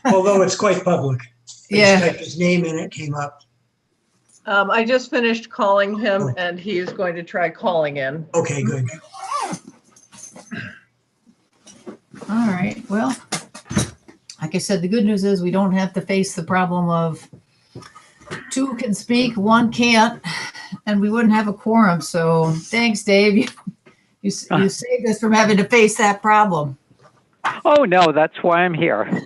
Although it's quite public. I just Yeah. typed his name in, it came up. I just finished calling him Oh. and he is going to try calling in. Okay, good. All right. Well, like I said, the good news is we don't have to face the problem of two can speak, one can't, and we wouldn't have a quorum. So thanks, Dave. You saved us from having to face that problem. Oh, no, that's why I'm here.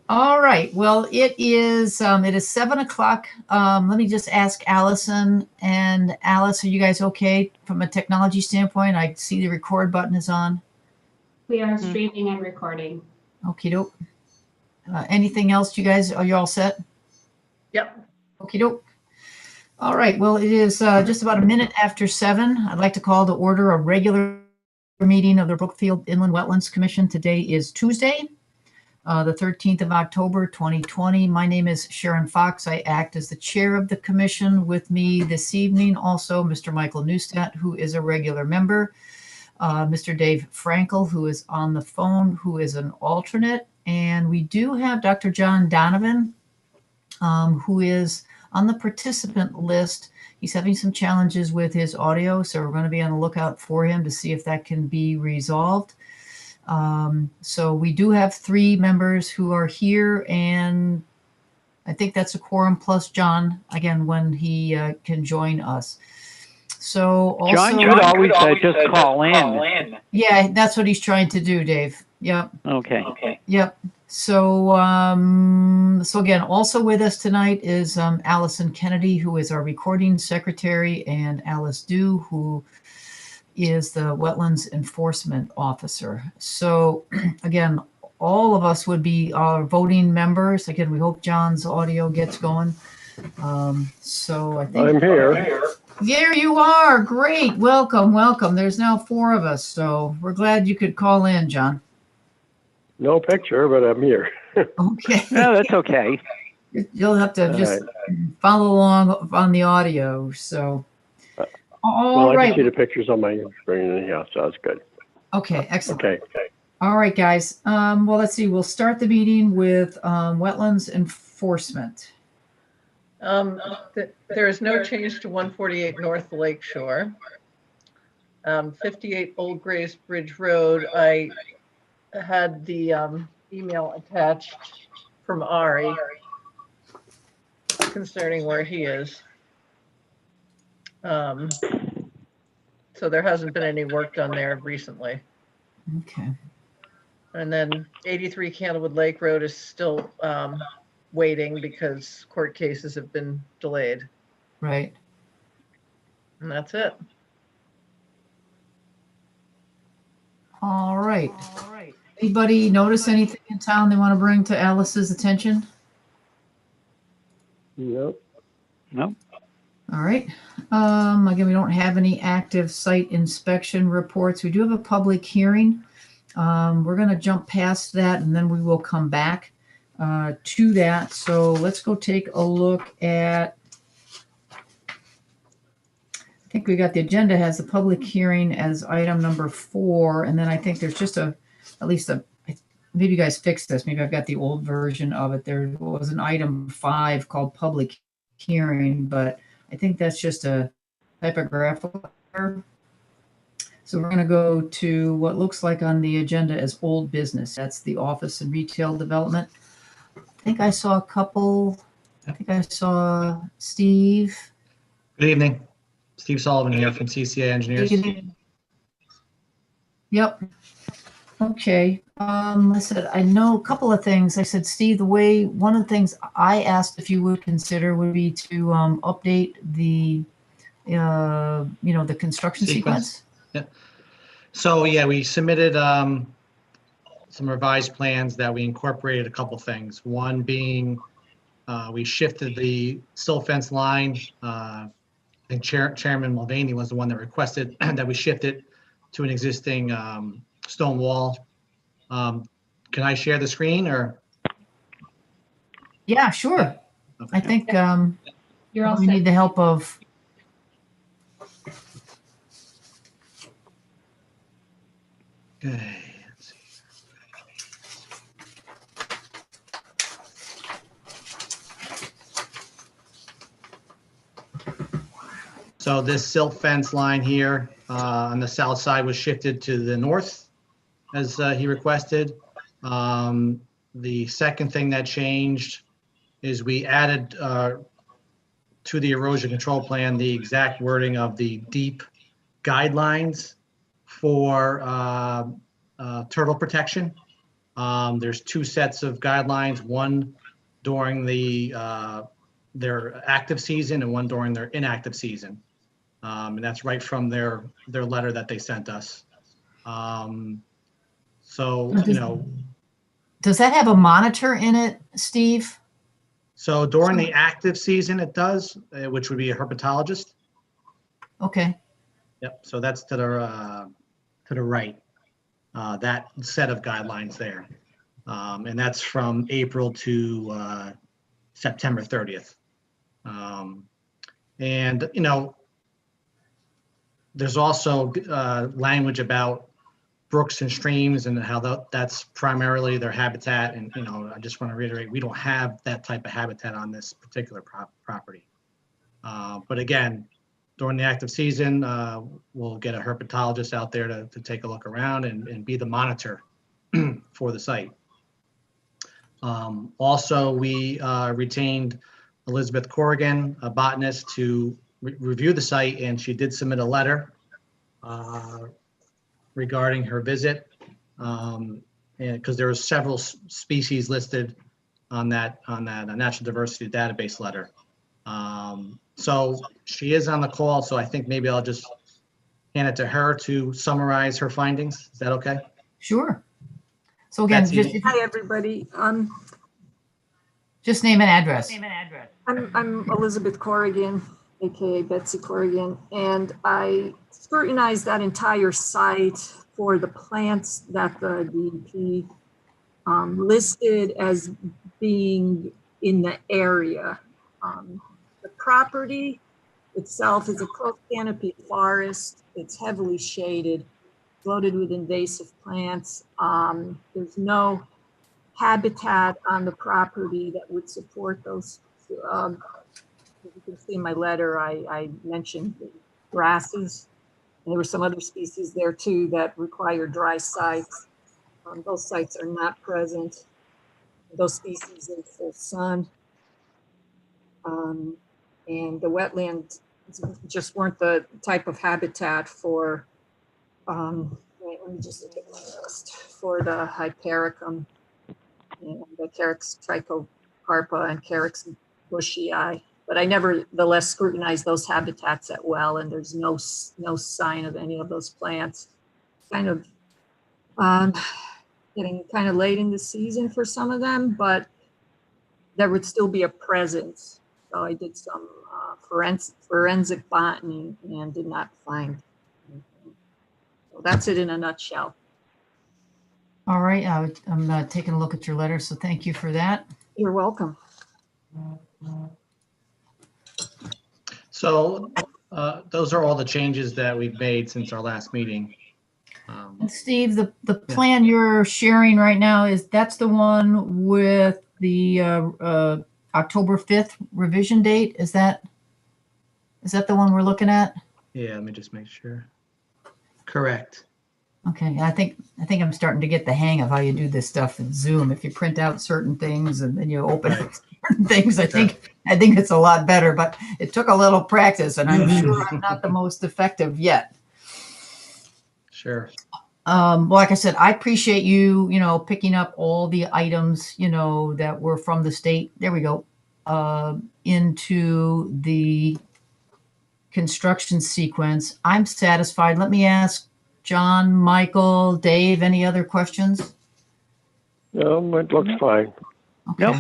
All right. Well, it is 7 o'clock. Let me just ask Allison and Alice, are you guys okay from a technology standpoint? I see the record button is on. We are streaming and recording. Okie doke. Anything else, you guys? Are you all set? Yep. Okie doke. All right. Well, it is just about a minute after 7. I'd like to call to order a regular meeting of the Brookfield Inland Wetlands Commission. Today is Tuesday, the 13th of October, 2020. My name is Sharon Fox. I act as the chair of the commission. With me this evening, also Mr. Michael Neustadt, who is a regular member, Mr. Dave Frankel, who is on the phone, who is an alternate, and we do have Dr. John Donovan, who is on the participant list. He's having some challenges with his audio, so we're going to be on the lookout for him to see if that can be resolved. So we do have 3 members who are here, and I think that's a quorum plus John, again, when he can join us. So also, John should always just call in. Yeah, that's what he's trying to do, Dave. Yep. Okay. Yep. So, so again, also with us tonight is Allison Kennedy, who is our recording secretary, and Alice Dew, who is the Wetlands Enforcement Officer. So again, all of us would be our voting members. Again, we hope John's audio gets going. So I think I'm here. There you are. Great. Welcome. Welcome. There's now 4 of us. So we're glad you could call in, John. No picture, but I'm here. Okay. No, that's okay. You'll have to just follow along on the audio. So, all I right. can see the pictures on my screen. Yeah, so that's good. Okay, excellent. Okay. All right, guys. Well, let's see. We'll start the meeting with wetlands enforcement. There is no change to 148 North Lake Shore. 58 Old Grays Bridge Road. I had the email attached from Ari concerning where he is. So there hasn't been any work done there recently. Okay. And then 83 Candlewood Lake Road is still waiting because court cases have been delayed. Right. And that's it. All right. Anybody notice anything in town they want to bring to Alice's attention? Nope. No. All right. Again, we don't have any active site inspection reports. We do have a public hearing. We're going to jump past that and then we will come back to that. So let's go take a look at, I think we got the agenda has the public hearing as item number 4. And then I think there's just maybe you guys fixed this. Maybe I've got the old version of it. There was an item 5 called public hearing, but I think that's just a typographical error. So we're going to go to what looks like on the agenda as old business. That's the office and retail development. I think I saw a couple. I think I saw Steve. Good evening. Steve Sullivan here from CCA Engineers. Yep. Okay. I said, I know a couple of things. I said, Steve, one of the things I asked if you would consider would be to update the, the construction sequence. Yeah. So yeah, we submitted some revised plans that we incorporated a couple things. One being we shifted the silt fence line. I think Chairman Mulvaney was the one that requested that we shift it to an existing stone wall. Can I share the screen or? Yeah, sure. Okay. I think You're all we set. need the help of. Okay. Let's see. So this silt fence line here on the south side was shifted to the north as he requested. The second thing that changed is we added to the erosion control plan the exact wording of the deep guidelines for turtle protection. There's two sets of guidelines, one during their active season and one during their inactive season. And that's right from their letter that they sent us. So, you know, Does that have a monitor in it, Steve? so during the active season, it does, which would be a herpetologist. Okay, Yep. So that's to the right. That set of guidelines there, and that's from April to September 30th. And you know, there's also language about brooks and streams and how that's primarily their habitat. And, you know, I just want to reiterate, we don't have that type of habitat on this particular property. But again, during the active season, we'll get a herpetologist out there to take a look around and be the monitor for the site. Also, we retained Elizabeth Corrigan, a botanist, to review the site, and she did submit a letter regarding her visit, and because there are several species listed on that natural diversity database letter. So she is on the call, so I think maybe I'll just hand it to her to summarize her findings. Is that okay? sure. So again, Betsy. Hi, everybody. just name and address. I'm Elizabeth Corrigan, AKA Betsy Corrigan, and I scrutinized that entire site for the plants that the DEP listed as being in the area. The property itself is a close canopy forest. It's heavily shaded, loaded with invasive plants. There's no habitat on the property that would support those. As you can see in my letter, I mentioned the grasses. And there were some other species there too that require dry sites. Those sites are not present. Those species in full sun. And the wetlands just weren't the type of habitat for, wait, let me just look at my list, for the Hypericum, and the Carex trichocarpa and Carex bushii. But I nevertheless scrutinized those habitats at well, and there's no sign of any of those plants. Kind of getting kind of late in the season for some of them, but there would still be a presence. So I did some forensic botany and did not find anything. So that's it in a nutshell. All right, I'm taking a look at your letter, so thank you for that. You're welcome. So those are all the changes that we've made since our last meeting. And Steve, the plan you're sharing right now that's the one with the October 5th revision date? Is that the one we're looking at? Yeah, let me just make sure. Correct. Okay, I think I'm starting to get the hang of how you do this stuff in Zoom. If you print out certain things and then you open Right. certain things, I think it's a lot better. But it took a little practice, and I'm sure I'm not the most effective yet. Sure. Well, like I said, I appreciate you, picking up all the items, that were from the state. There we go. Into the construction sequence. I'm satisfied. Let me ask John, Michael, Dave, any other questions? No, it looks fine. Okay. Nope.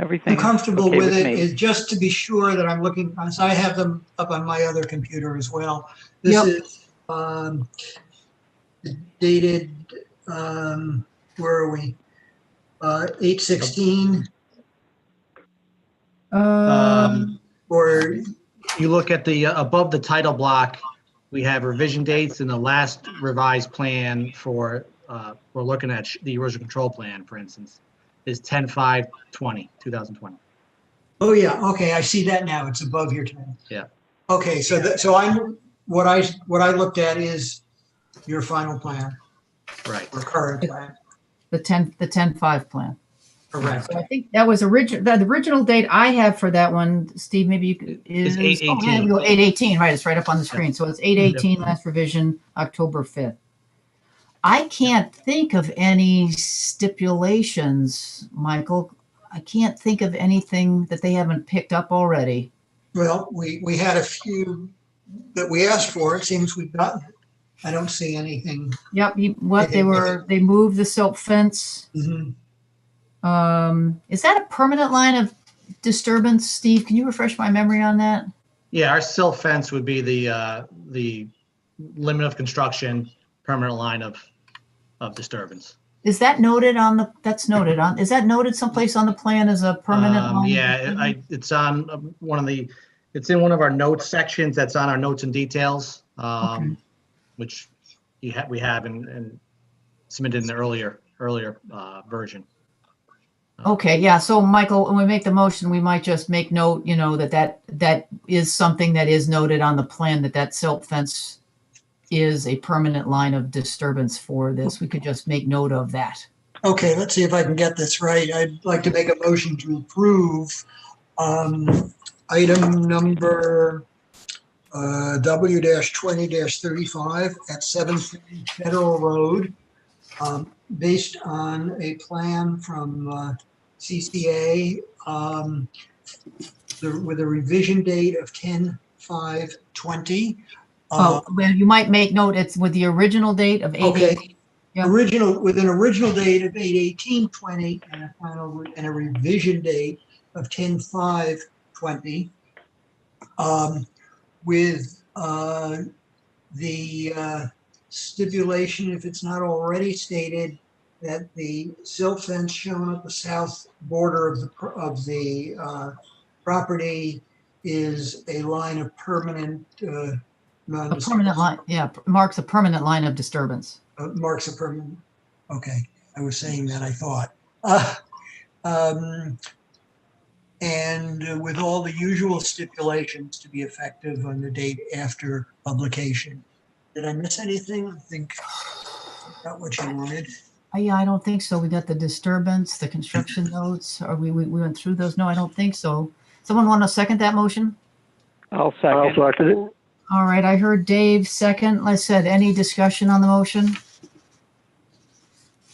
Everything. I'm comfortable okay with it, me. is just to be sure that I'm looking, so I have them up on my other computer as well. This Yep. is dated, where are we? 8/16, or, You look at the above the title block, we have revision dates, and the last revised plan for we're looking at the erosion control plan, for instance, is 10/5/2020. oh yeah, okay, I see that now, it's above your time. Yeah. Okay, so what I looked at is your final plan Right. or current plan, The 10-5 plan. correct? So I think that was the original date I have for that one, Steve, maybe you could, It's is, oh, yeah, 8/18. we go 8/18, right, it's right up on the screen. So it's 8/18, last revision, October 5th. I can't think of any stipulations, Michael. I can't think of anything that they haven't picked up already. Well, we had a few that we asked for. It seems we've gotten it. I don't see anything. Yep, they moved the silt fence. Mhm. Is that a permanent line of disturbance, Steve? Can you refresh my memory on that? Yeah, our silt fence would be the limit of construction, permanent line of disturbance. Is that noted on the, that's noted on, is that noted someplace on the plan as a permanent line? of Yeah, disturbance? it's on it's in one of our notes sections that's on our notes and details, Okay. which we have and submitted in the earlier version. Okay, yeah, so Michael, when we make the motion, we might just make note, that is something that is noted on the plan, that silt fence is a permanent line of disturbance for this. We could just make note of that. Okay, let's see if I can get this right. I'd like to make a motion to approve item number W-20-35 at 7 Federal Road, based on a plan from CCA with a revision date of 10/5/20. Oh, well, you might make note, it's with the original date of 8/8. Okay. Yeah. With an original date of 8/18/20 and a revision date of 10/5/20. With the stipulation, if it's not already stated, that the silt fence shown at the south border of the property is a line of permanent A permanent line, yeah, marks a permanent line of disturbance. marks a permanent. Okay, I was saying that, I thought. And with all the usual stipulations to be effective on the date after publication. Did I miss anything? I think got what you wanted. Yeah, I don't think so. We got the disturbance, the construction notes, or we went through those. No, I don't think so. Someone want to second that motion? I'll I'll second. second it. All right, I heard Dave second. Like I said, any discussion on the motion?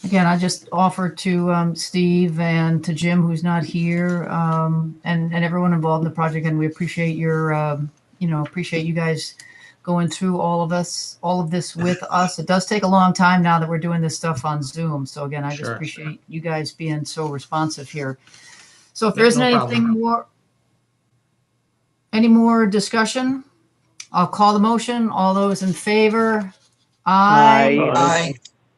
Again, I just offered to Steve and to Jim, who's not here, and everyone involved in the project, and we appreciate your, appreciate you guys going through all of this with us. It does take a long time now that we're doing this stuff on Zoom. So again, I just Sure. appreciate you guys being so responsive here. So if there Yeah, isn't no anything problem. more, any more discussion, I'll call the motion. All those in favor? Aye. Aye. Aye.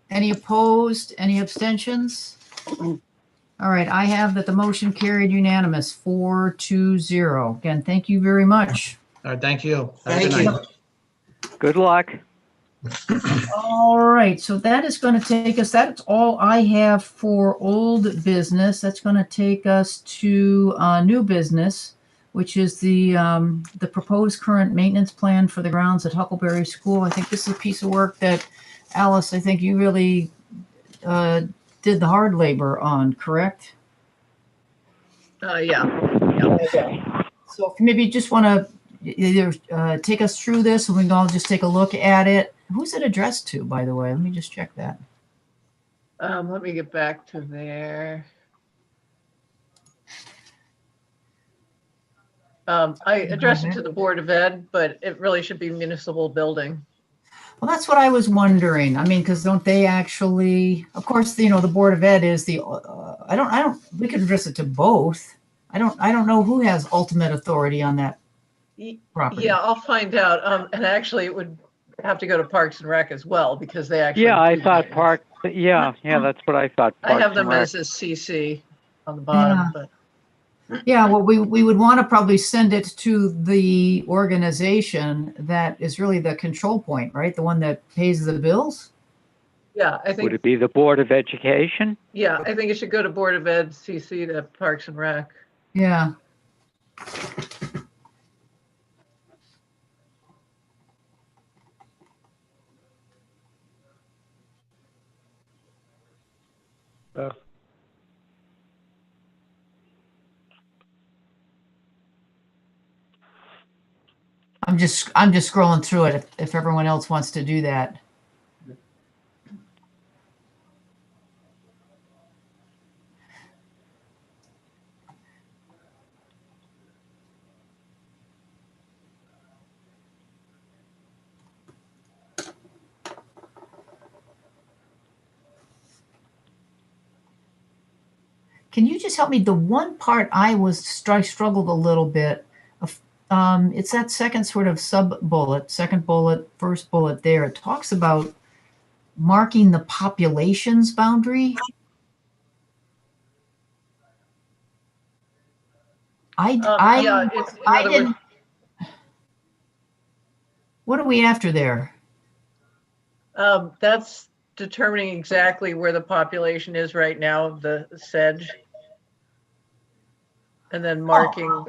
Any opposed? Any abstentions? All right, I have that the motion carried unanimous, 4-0. Again, thank you very much. All right, thank you. Have a Thank good you. night. Good luck. All right, so that is going to take us, that's all I have for old business. That's going to take us to new business, which is the proposed current maintenance plan for the grounds at Huckleberry School. I think this is a piece of work that, Alice, I think you really did the hard labor on, correct? Yeah. So if maybe you just want to either take us through this, and we can all just take a look at it. Who's it addressed to, by the way? Let me just check that. Let me get back to there. I addressed it to the Board of Ed, but it really should be municipal building. Well, that's what I was wondering. I mean, because don't they actually, of course, the Board of Ed is the, we could address it to both. I don't know who has ultimate authority on that property. Yeah, I'll find out. And actually it would have to go to Parks and Rec as well, because they actually. Yeah, I do thought that. Park. Yeah, that's what I thought. I have Parks them and Rec. as a CC on the bottom, Yeah. but. Yeah, well, we would want to probably send it to the organization that is really the control point, right? The one that pays the bills? Yeah, I Would think, it be the Board of Education? yeah, I think it should go to Board of Ed, CC to Parks and Rec. Yeah. Uh, I'm just scrolling through it if everyone else wants to do that. Can you just help me? The one part I struggled a little bit. It's that second sort of sub bullet, second bullet, first bullet there. It talks about marking the population's boundary. Yeah, it's, in I other words, didn't. What are we after there? that's determining exactly where the population is right now of the sedge. And then marking,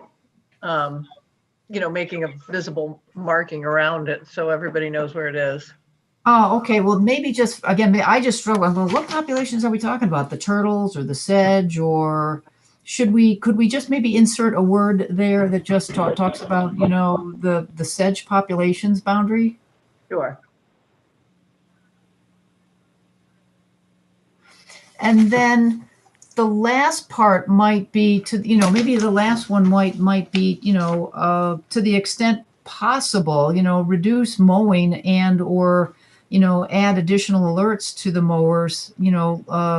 making a visible marking around it so everybody knows where it is. Oh, okay. Well, maybe just again, I just struggle. Well, what populations are we talking about? The turtles or the sedge, or could we just maybe insert a word there that just talks about, the sedge population's boundary? Sure. And then the last part might be maybe the last one might be, to the extent possible, reduce mowing and or, add additional alerts to the mowers,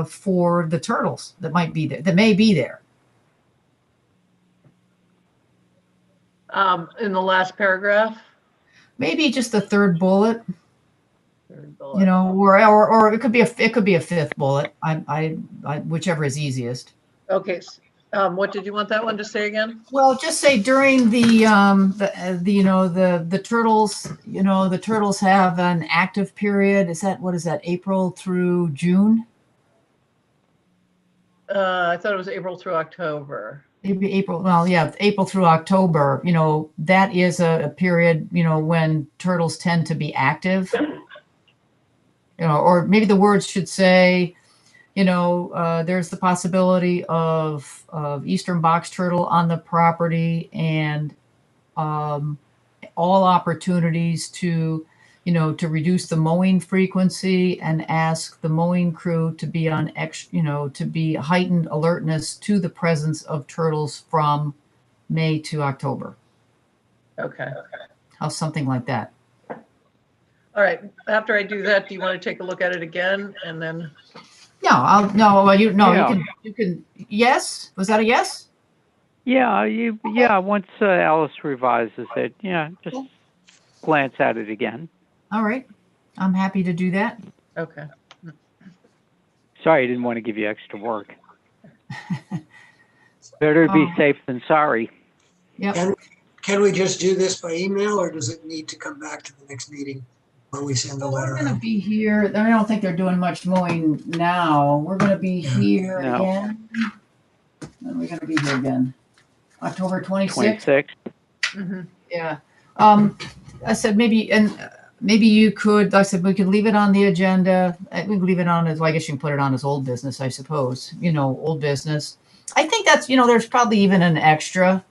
for the turtles that may be there. In the last paragraph. Maybe just the third bullet, Third bullet. or it could be a fifth bullet. I whichever is easiest. Okay. What did you want that one to say again? Well, just say during the turtles, the turtles have an active period. What is that, April through June? I thought it was April through October. Maybe April. Well, yeah, April through October. That is a period, when turtles tend to be active. Or maybe the words should say, there's the possibility of eastern box turtle on the property, and all opportunities to reduce the mowing frequency, and ask the mowing crew to be on to be heightened alertness to the presence of turtles from May to October. Okay. How's something like that? All right. After I do that, do you want to take a look at it again and then? No, no. Well, Yeah. you can. Yes, was that a yes? Yeah, once Alice revises it, just glance at it again. All right, I'm happy to do that. Okay. Sorry, I didn't want to give you extra work. Better to be safe than sorry. Yep. Can we just do this by email, or does it need to come back to the next meeting when we send a Well, we're letter going to out? be here. I don't think they're doing much mowing now. We're going to be here No. again. When are we going to be here again? October 26th? 26. Mm-hmm. Yeah. I said maybe you could, I said we could leave it on the agenda. We could leave it on as, well, I guess you can put it on as old business, I suppose. Old business. I think that's, there's probably even an extra.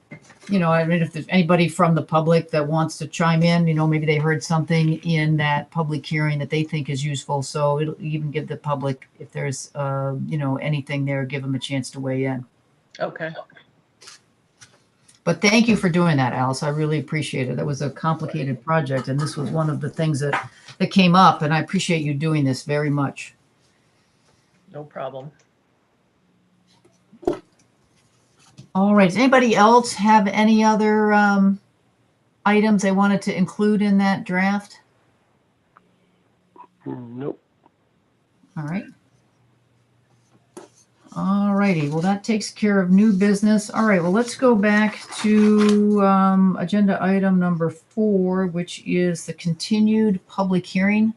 I mean, if there's anybody from the public that wants to chime in, maybe they heard something in that public hearing that they think is useful. So it'll even give the public, if there's, anything there, give them a chance to weigh in. Okay. But thank you for doing that, Alice. I really appreciate it. That was a complicated project, and this was one of the things that came up, and I appreciate you doing this very much. No problem. All right. Does anybody else have any other items they wanted to include in that draft? Nope. All right. All righty. Well, that takes care of new business. All right. Well, let's go back to agenda item number 4, which is the continued public hearing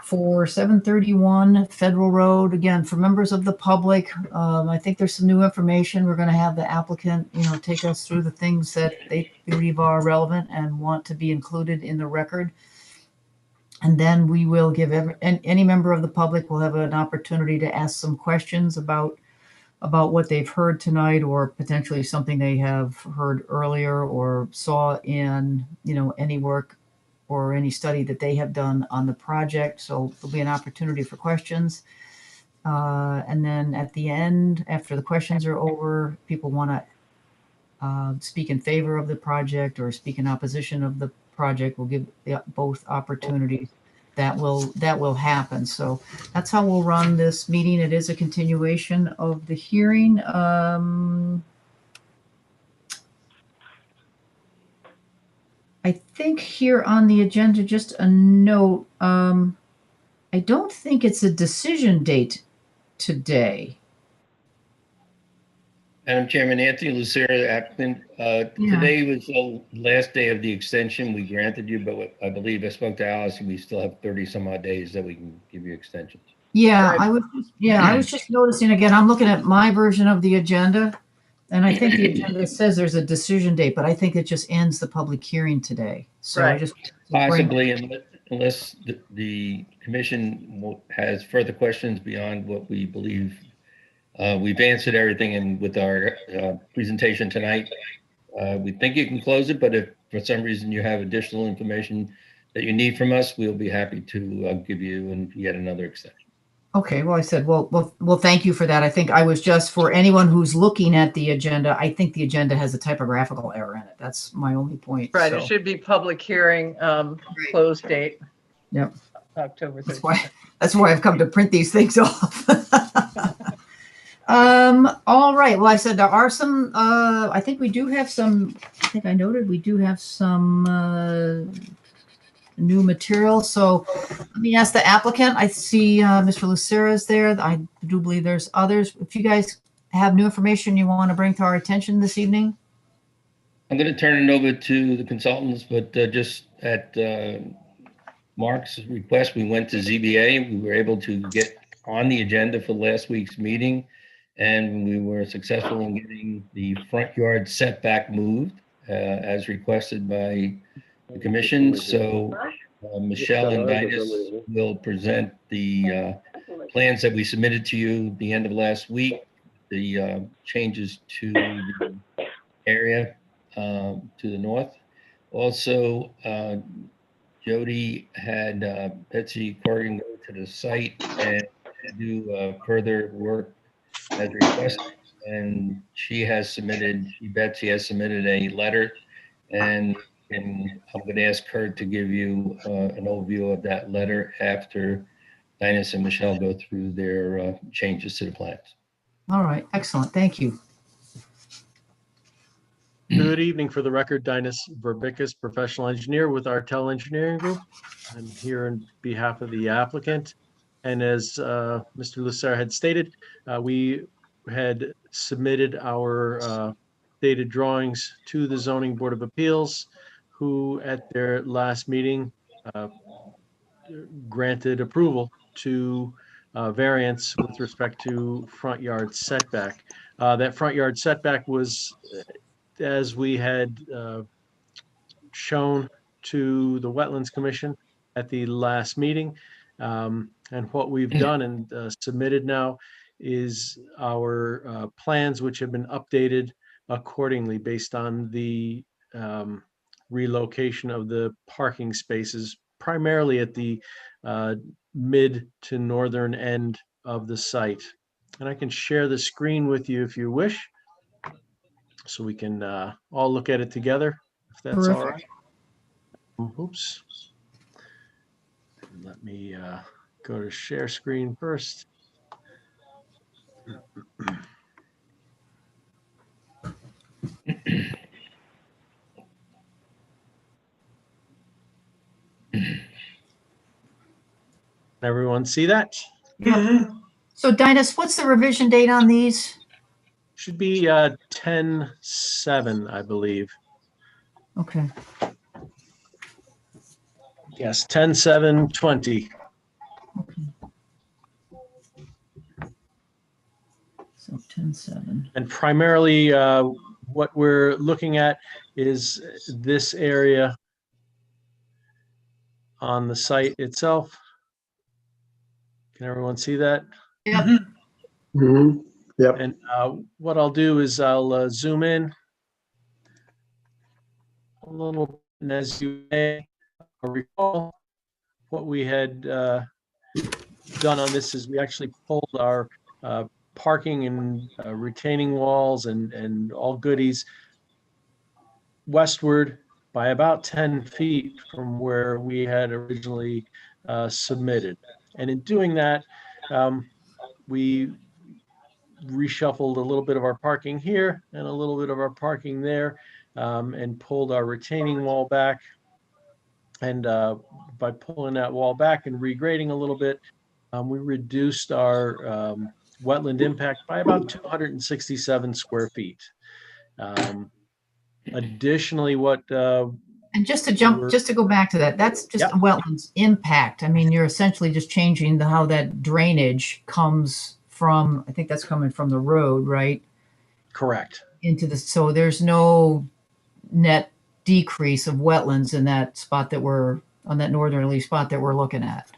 for 731 Federal Road. Again, for members of the public, I think there's some new information. We're going to have the applicant, take us through the things that they believe are relevant and want to be included in the record. And then we will give any member of the public will have an opportunity to ask some questions about what they've heard tonight, or potentially something they have heard earlier or saw in, any work or any study that they have done on the project. So there'll be an opportunity for questions. And then at the end, after the questions are over, people want to speak in favor of the project or speak in opposition of the project, we'll give both opportunities. That will happen. So that's how we'll run this meeting. It is a continuation of the hearing. I think here on the agenda, just a note, I don't think it's a decision date today. Madam Chairman, Anthony Lucero, applicant. Today was the last day of the extension we granted you, but I believe I spoke to Alice and we still have 30 some odd days that we can give you extensions. Yeah, I was just noticing again, I'm looking at my version of the agenda, and I think the agenda says there's a decision date, but I think it just ends the public hearing today. So I Right. just Possibly, unless the commission has further questions beyond what we believe. We've answered everything, and with our presentation tonight, we think you can close it, but if for some reason you have additional information that you need from us, we'll be happy to give you yet another extension. Okay, well, I said, well, thank you for that. I think I was just, for anyone who's looking at the agenda, I think the agenda has a typographical error in it. That's my only point. Right, So, it should be public hearing, close date. Yep. October 13th. That's why I've come to print these things off. All right. Well, I said there are some, I think we do have some, I think I noted we do have some new material. So let me ask the applicant. I see Mr. Lucero is there. I do believe there's others. If you guys have new information you want to bring to our attention this evening. I'm going to turn it over to the consultants, but just at Mark's request, we went to ZBA. We were able to get on the agenda for last week's meeting, and we were successful in getting the front yard setback moved as requested by the commission. So Michelle and Dinas will present the plans that we submitted to you at the end of last week, the changes to the area to the north. Also, Jody had Betsy Corrigan go to the site and do further work as requested. And Betsy has submitted a letter, and I'm going to ask her to give you an overview of that letter after Dinas and Michelle go through their changes to the plans. All right. Excellent. Thank you. Good evening. For the record, Dinas Verbickas, professional engineer with Artel Engineering Group. I'm here on behalf of the applicant. And as Mr. Lucero had stated, we had submitted our dated drawings to the Zoning Board of Appeals, who at their last meeting granted approval to variance with respect to front yard setback. That front yard setback was, as we had shown to the Wetlands Commission at the last meeting. And what we've done and submitted now is our plans, which have been updated accordingly based on the relocation of the parking spaces, primarily at the mid to northern end of the site. And I can share the screen with you if you wish, so we can all look at it together, if that's all right. Oops. Let me go to share screen first. Everyone see that? Yeah. So Dinas, what's the revision date on these? Should be 10/7, I believe. Okay. Yes, 10/7/20. Okay. So 10/7. And primarily what we're looking at is this area on the site itself. Can everyone see that? Yeah. Mhm. Yep. And what I'll do is I'll zoom in a little, and as you may recall, what we had done on this is we actually pulled our parking and retaining walls and all goodies westward by about 10 feet from where we had originally submitted. And in doing that, we reshuffled a little bit of our parking here and a little bit of our parking there, and pulled our retaining wall back. And by pulling that wall back and regrading a little bit, we reduced our wetland impact by about 267 square feet. Additionally, what And just to go back to that, that's just Yep. a wetlands impact. I mean, you're essentially just changing how that drainage comes from, I think that's coming from the road, right? correct. So there's no net decrease of wetlands in that spot on that northerly spot that we're looking at.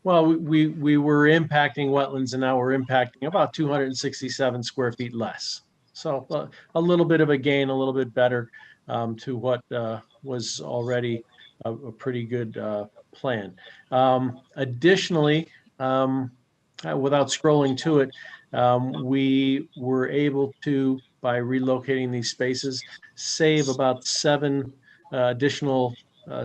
Well, we were impacting wetlands, and now we're impacting about 267 square feet less. So a little bit of a gain, a little bit better to what was already a pretty good plan. Additionally, without scrolling to it, we were able to, by relocating these spaces, save about 7 additional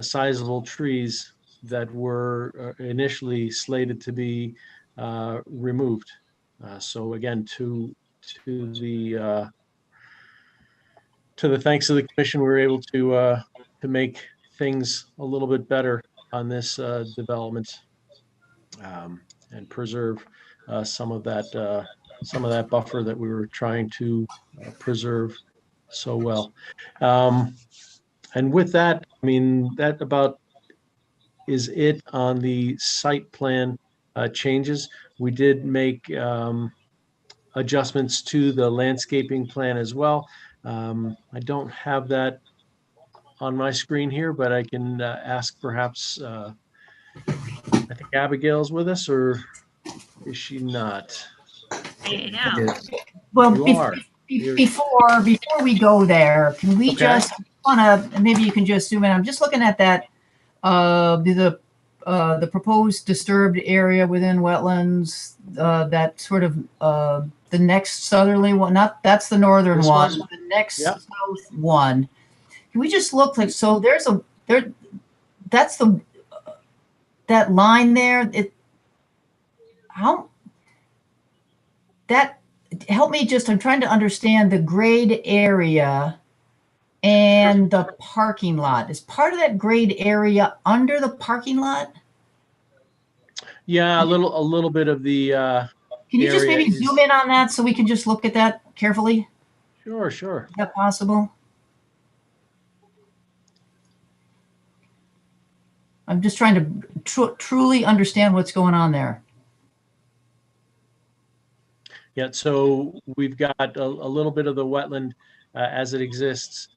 sizable trees that were initially slated to be removed. So again, to the thanks of the commission, we were able to make things a little bit better on this development, and preserve some of that buffer that we were trying to preserve so well. And with that, I mean, that about is it on the site plan changes. We did make adjustments to the landscaping plan as well. I don't have that on my screen here, but I can ask perhaps, I think Abigail's with us, or is she not? Well, You are. before we go there, can we Okay. just maybe you can just zoom in. I'm just looking at that, the proposed disturbed area within wetlands, that sort of, the next southerly one, that's the northern This one, one? the next Yep. south one. Can we just look like, so that's that line there, help me just, I'm trying to understand the grade area and the parking lot. Is part of that grade area under the parking lot? Yeah, a little bit of the Can you just area maybe zoom in on that so we can just look at that carefully? Sure. Is that possible? I'm just trying to truly understand what's going on there. Yeah, so we've got a little bit of the wetland as it exists,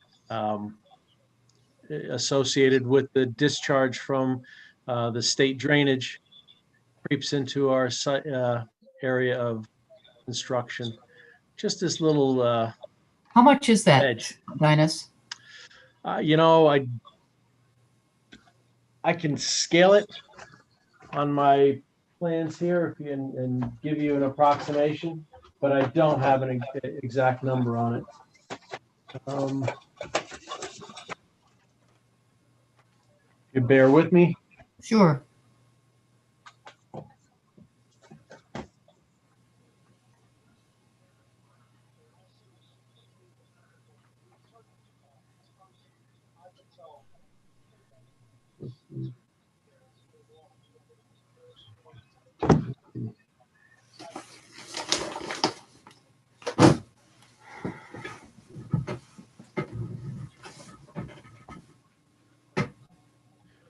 associated with the discharge from the state drainage, creeps into our area of construction. Just this little How much is that, edge. Dinus? You know, I can scale it on my plans here and give you an approximation, but I don't have an exact number on it. You bear with me. Sure.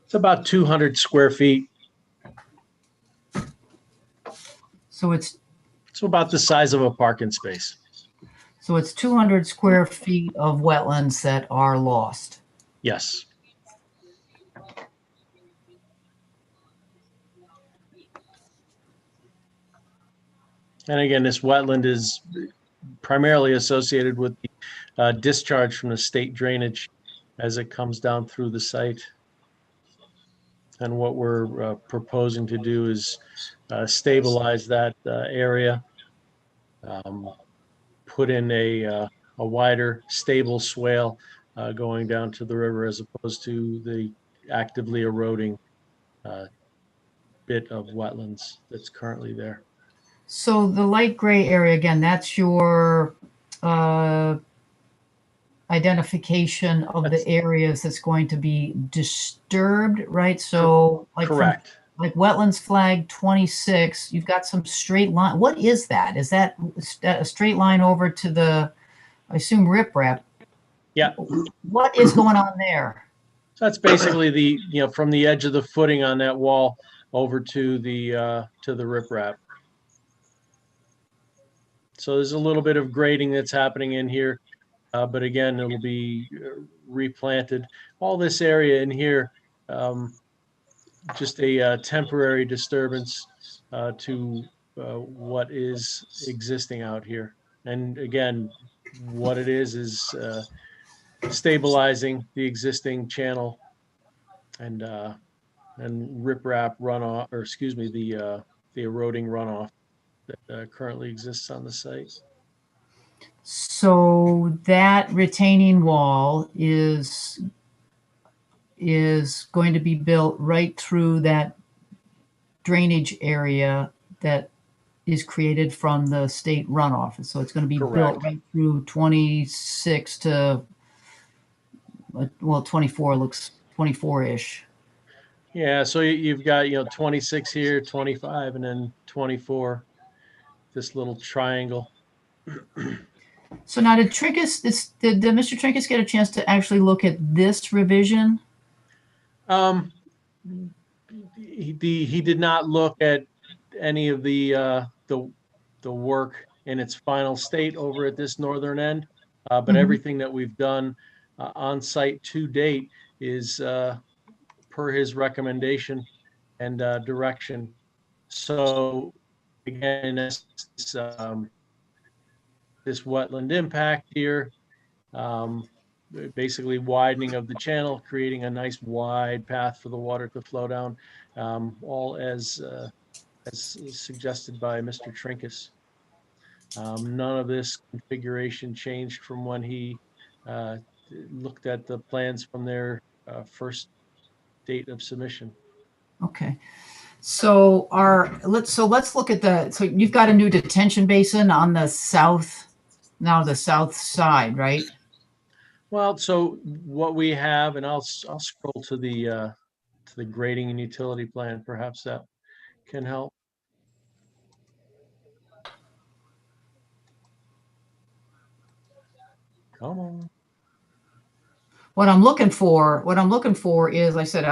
It's about 200 square feet. So it's about the size of a parking space. So it's 200 square feet of wetlands that are lost. Yes. And again, this wetland is primarily associated with the discharge from the state drainage as it comes down through the site. And what we're proposing to do is stabilize that area, put in a wider, stable swale going down to the river as opposed to the actively eroding bit of wetlands that's currently there. So the light gray area, again, that's your identification of the That's- areas that's going to be disturbed, right? So like from, Correct. like wetlands flag 26, you've got some straight line. What is that? Is that a straight line over to the, I assume, riprap? Yeah. What is going on there? So that's basically the, from the edge of the footing on that wall over to the riprap. So there's a little bit of grading that's happening in here, but again, it'll be replanted. All this area in here, just a temporary disturbance to what is existing out here. And again, what it is stabilizing the existing channel and riprap runoff, or excuse me, the eroding runoff that currently exists on the site. So that retaining wall is going to be built right through that drainage area that is created from the state runoff. So it's going to be built Correct. right through 26 to, well, 24 looks 24-ish. Yeah, so you've got 26 here, 25, and then 24. This little triangle. So now did Trinkus, did Mr. Trinkus get a chance to actually look at this revision? He did not look at any of the work in its final state over at this northern end, but Mhm. everything that we've done on site to date is per his recommendation and direction. So again, this wetland impact here, basically widening of the channel, creating a nice wide path for the water to flow down, all as suggested by Mr. Trinkus. None of this configuration changed from when he looked at the plans from their first date of submission. Okay. So let's look at so you've got a new detention basin on the south side, right? Well, so what we have, and I'll scroll to the grading and utility plan. Perhaps that can help. Come on. What I'm looking for is, I said,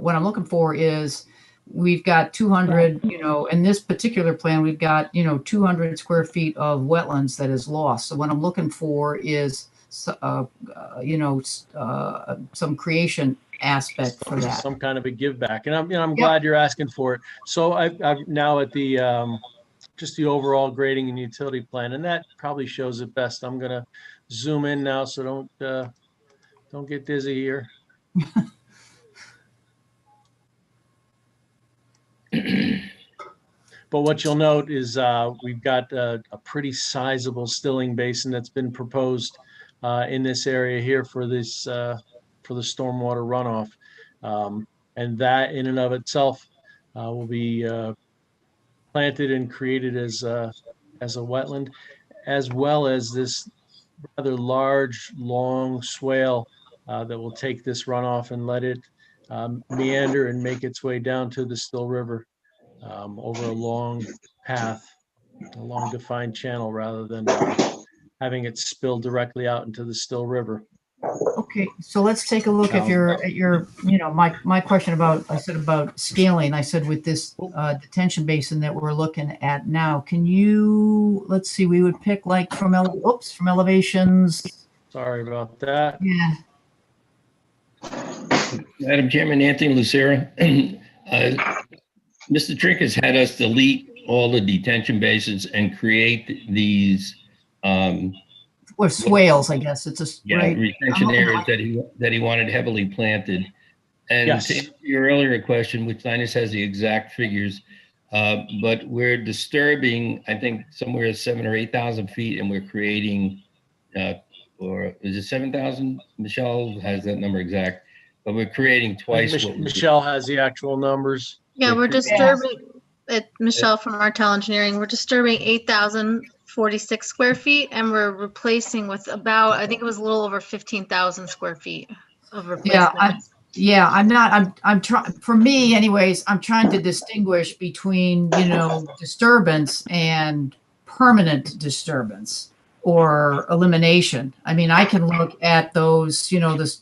what I'm looking for is we've got 200, in this particular plan, we've got, 200 square feet of wetlands that is lost. So what I'm looking for is, some creation aspect for that. Some kind of a give back. And I'm glad you're asking for it. So I've now at the, just the overall grading and utility plan, and that probably shows it best. I'm going to zoom in now, so don't get dizzy here. But what you'll note is we've got a pretty sizable stilling basin that's been proposed in this area here for this for the stormwater runoff, and that in and of itself will be planted and created as a wetland, as well as this rather large, long swale that will take this runoff and let it meander and make its way down to the Still River over a long path, a long defined channel, rather than having it spill directly out into the Still River. Okay, so let's take a look at your, my question about, I said about scaling, I said with this detention basin that we're looking at now, can you, let's see, we would pick like from elevations. Sorry about that. Yeah. Madam Chairman, Anthony Lucera. Mr. Trinkus had us delete all the detention basins and create these, Or swales, I guess. It's a yeah, right. retention I'm- areas that he wanted heavily planted. And Yes. to answer your earlier question, which Linus has the exact figures, but we're disturbing, I think, somewhere 7,000 or 8,000 feet, and we're creating, or is it 7,000? Michelle has that number exact, but we're creating twice what we did. Michelle has the actual numbers. Yeah, we're Yeah. disturbing, Michelle from Martel Engineering, we're disturbing 8,046 square feet and we're replacing with about, I think it was a little over 15,000 square feet of replacement. I'm trying, for me anyways, I'm trying to distinguish between, disturbance and permanent disturbance or elimination. I mean, I can look at those, those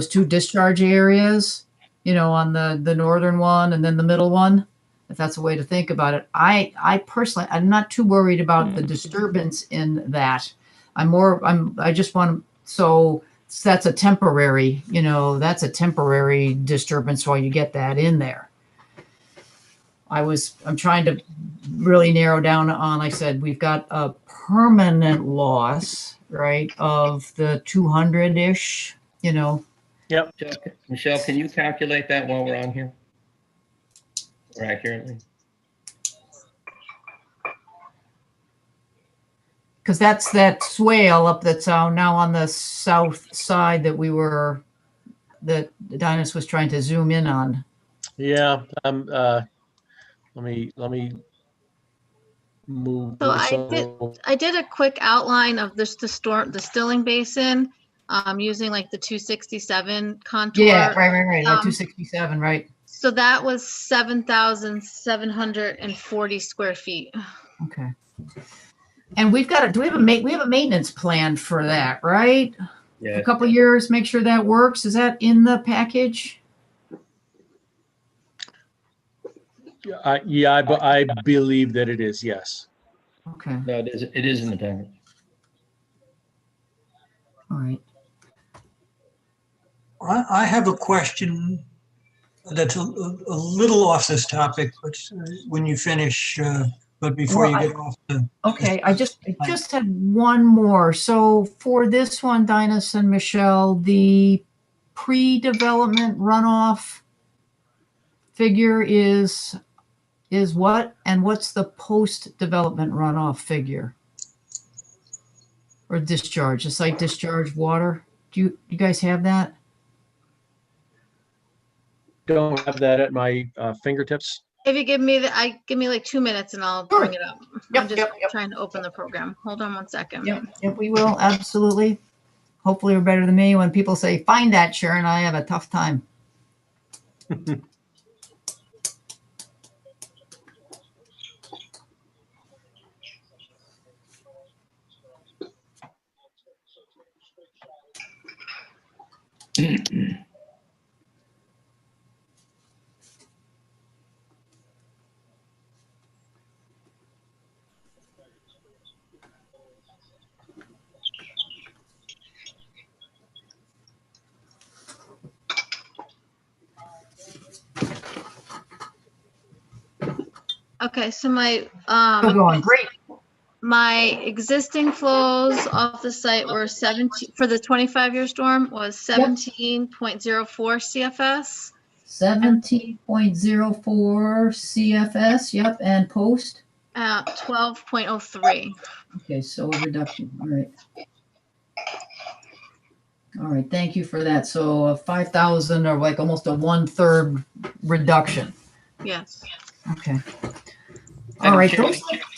two discharge areas, on the northern one and then the middle one, if that's a way to think about it. I personally, I'm not too worried about the disturbance in that. I just want, so that's a temporary, that's a temporary disturbance while you get that in there. I'm trying to really narrow down on, like I said, we've got a permanent loss, right, of the 200-ish, Yep. Michelle, can you calculate that while we're on here? Or accurately? because that's that swale up that's now on the south side that Dinus was trying to zoom in on. Yeah. Let me move So this I did, over. I did a quick outline of the stilling basin, using like the 267 contour. Yeah, right. Like Um, 267, right? So that was 7,740 square feet. Okay. And we have a maintenance plan for that, right? Yeah. A couple of years, make sure that works. Is that in the package? Yeah, I believe that it is, yes. Okay, No, it is in the package. all right. I have a question that's a little off this topic, but when you finish, but before you get off the. Okay, I just had one more. So for this one, Dinus and Michelle, the pre-development runoff figure is what? And what's the post-development runoff figure? Or discharge, the site discharge water? Do you guys have that? Don't have that at my fingertips. If you give me like 2 minutes and I'll Sure. bring it up. Yep, I'm just yep. trying to open the program. Hold on one second. Yep, we will, absolutely. Hopefully you're better than me. When people say, find that, Sharon, I have a tough time. Okay, so my Still going, great. my existing flows off the site were 17 for the 25-year storm was 17.04 CFS. 17.04 CFS, yep, and post? 12.03. Okay, so a reduction, all right. All right, thank you for that. So 5,000 or like almost a 1/3 reduction. Yes. Okay. All right, Chair.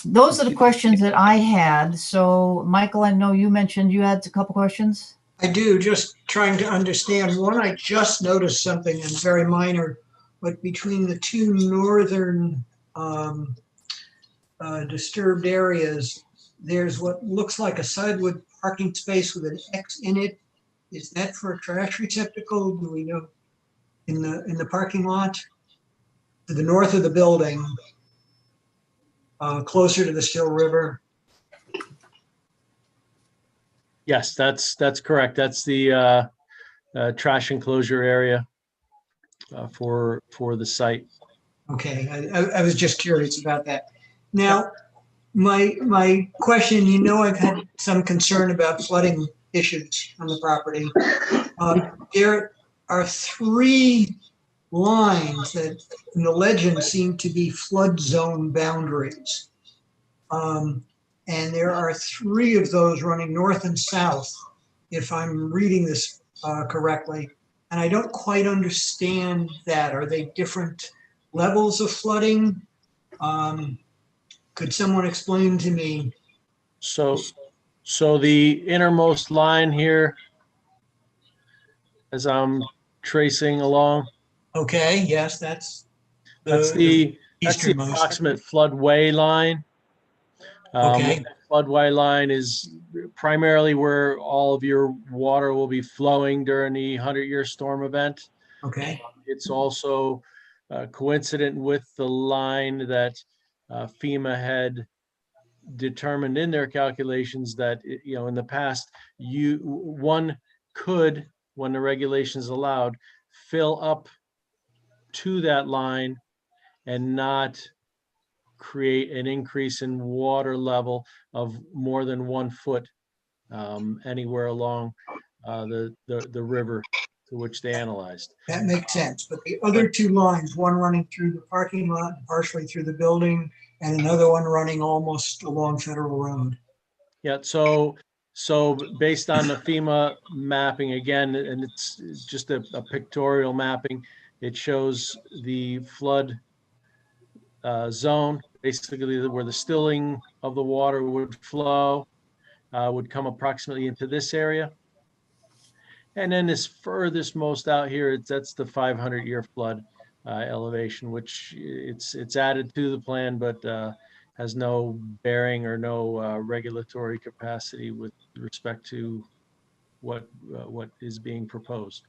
those are the questions that I had. So Michael, I know you mentioned you had a couple questions. I do, just trying to understand. One, I just noticed something, and very minor, but between the two northern disturbed areas, there's what looks like a sidewalk parking space with an X in it. Is that for a trash receptacle? Do we know? In the parking lot to the north of the building, closer to the Still River. Yes, that's correct. That's the trash enclosure area for the site. Okay, I was just curious about that. Now, my question, I've had some concern about flooding issues on the property. There are three lines that in the legend seem to be flood zone boundaries. And there are three of those running north and south, if I'm reading this correctly. And I don't quite understand that. Are they different levels of flooding? Could someone explain to me? So, so the innermost line here, as I'm tracing along, Okay, yes, that's that's the the easternmost. approximate floodway line. Okay, That floodway line is primarily where all of your water will be flowing during the 100-year storm event. okay, It's also coincident with the line that FEMA had determined in their calculations that, in the past, one could, when the regulations allowed, fill up to that line and not create an increase in water level of more than 1 foot anywhere along the river to which they analyzed. that makes sense. But the other two lines, one running through the parking lot, partially through the building, and another one running almost along Federal Road. Yeah, so based on the FEMA mapping again, and it's just a pictorial mapping, it shows the flood zone, basically where the stilling of the water would flow, would come approximately into this area. And then this furthest most out here, that's the 500-year flood elevation, which it's added to the plan, but has no bearing or no regulatory capacity with respect to what is being proposed.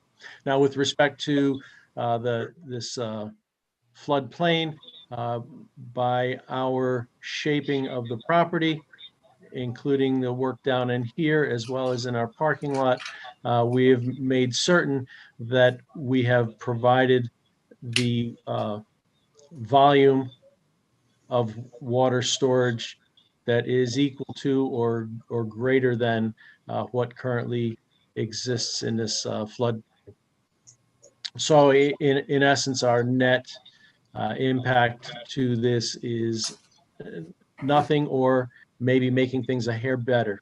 Now, with respect to this floodplain, by our shaping of the property, including the work down in here as well as in our parking lot, we have made certain that we have provided the volume of water storage that is equal to or greater than what currently exists in this flood. So in essence, our net impact to this is nothing, or maybe making things a hair better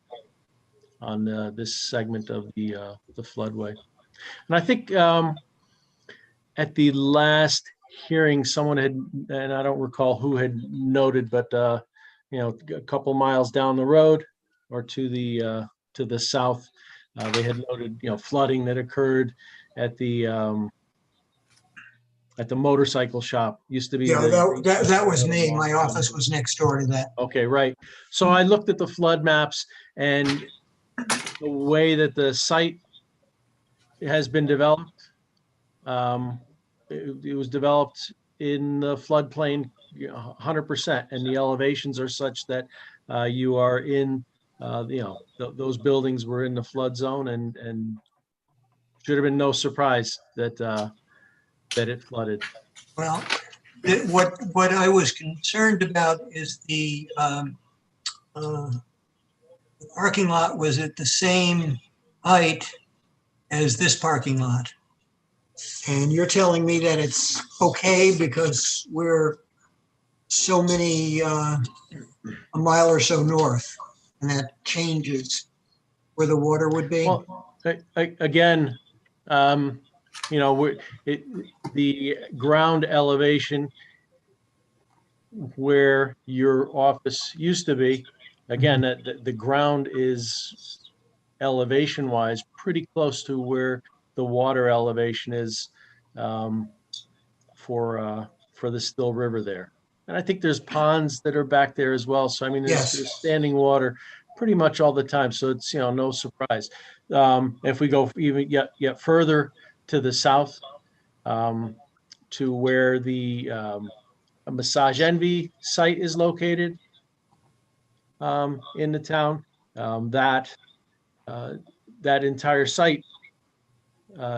on this segment of the floodway. And I think at the last hearing, someone had, and I don't recall who had noted, but a couple miles down the road or to the south, they had noted flooding that occurred at the motorcycle shop. Used to be Yeah, the that was me. My office was next door to that. Okay, right. So I looked at the flood maps, and the way that the site has been developed, it was developed in the floodplain 100%, and the elevations are such that you are in, those buildings were in the flood zone, and should have been no surprise that it flooded. Well, what I was concerned about is the parking lot was at the same height as this parking lot. And you're telling me that it's okay because we're so many, a mile or so north, and that changes where the water would be? Well, again, the ground elevation where your office used to be, again, the ground is elevation wise pretty close to where the water elevation is for the Still River there. And I think there's ponds that are back there as well. So I mean, there's standing water pretty much all the time. So it's no surprise. If we go even yet further to the south, to where the Massage Envy site is located in the town, that entire site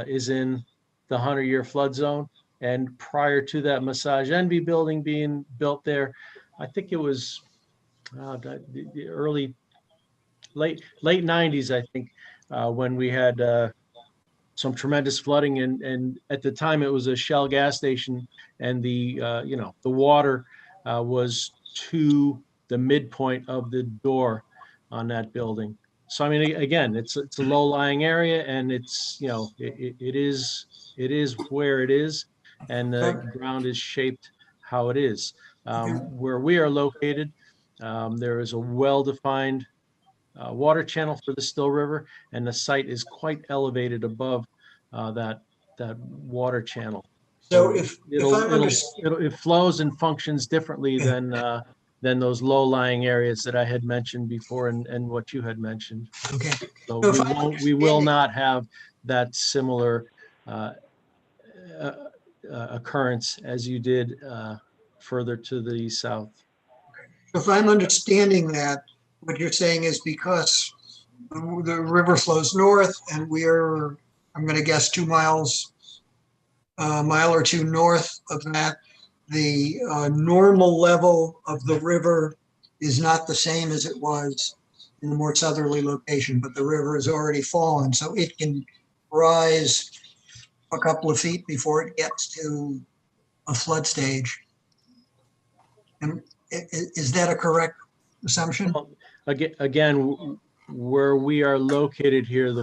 is in the 100-year flood zone. And prior to that Massage Envy building being built there, I think it was the late 90s, I think, when we had some tremendous flooding, and at the time it was a Shell gas station, and the water was to the midpoint of the door on that building. So I mean, again, it's a low-lying area, and it's, it is where it is, and the ground is shaped how it is. Where we are located, there is a well-defined water channel for the Still River, and the site is quite elevated above that water channel. So if I'm It flows and functions differently than those low-lying areas that I had mentioned before, and what you had mentioned. okay. So So if we will not have that similar occurrence as you did further to the south. If I'm understanding that, what you're saying is because the river flows north and we are, I'm going to guess 2 miles, a mile or two north of that, the normal level of the river is not the same as it was in the more southerly location, but the river has already fallen, so it can rise a couple of feet before it gets to a flood stage. And is that a correct assumption? Well, again, where we are located here,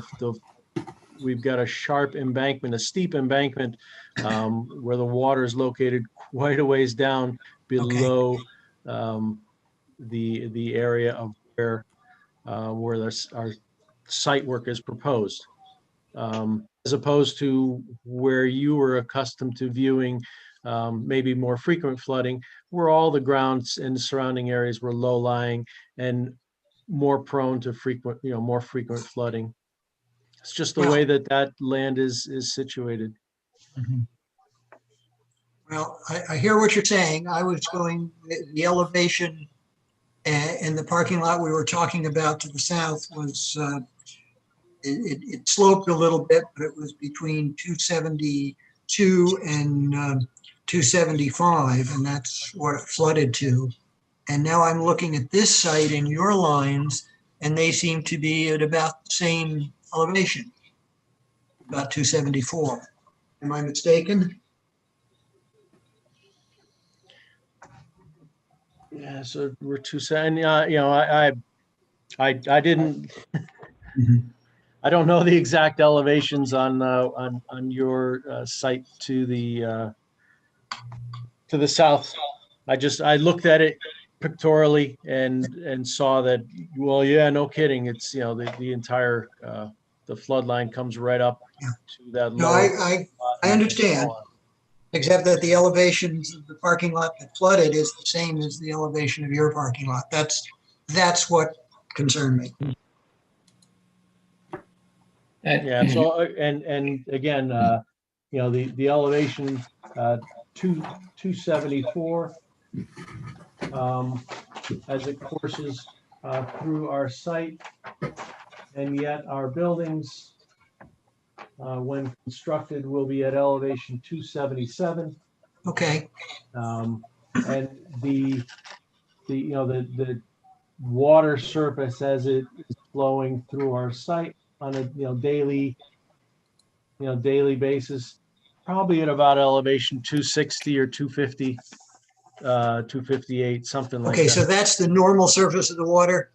we've got a sharp embankment, a steep embankment, where the water is located quite a ways down below the area of where our site work is proposed, as opposed to where you were accustomed to viewing maybe more frequent flooding, where all the grounds and surrounding areas were low-lying and more prone to more frequent flooding. It's just the way that land is situated. Well, I hear what you're saying. I was going, the elevation in the parking lot we were talking about to the south was, it sloped a little bit, but it was between 272 and 275, and that's what it flooded to. And now I'm looking at this site in your lines, and they seem to be at about the same elevation, about 274. Am I mistaken? Yeah, so we're saying, I didn't, I don't know the exact elevations on your site to the south. I looked at it pictorially and saw that, well, yeah, no kidding. It's, the entire, the flood line comes right up to that No, low. I understand, except that the elevations of the parking lot that flooded is the same as the elevation of your parking lot. That's what concerned me. Yeah, so, and again, the elevation, 274, as it courses through our site, and yet our buildings, when constructed, will be at elevation 277. Okay. And the water surface as it is flowing through our site on a daily basis, probably at about elevation 260 or 250, 258, something like that. Okay, so that's the normal surface of the water,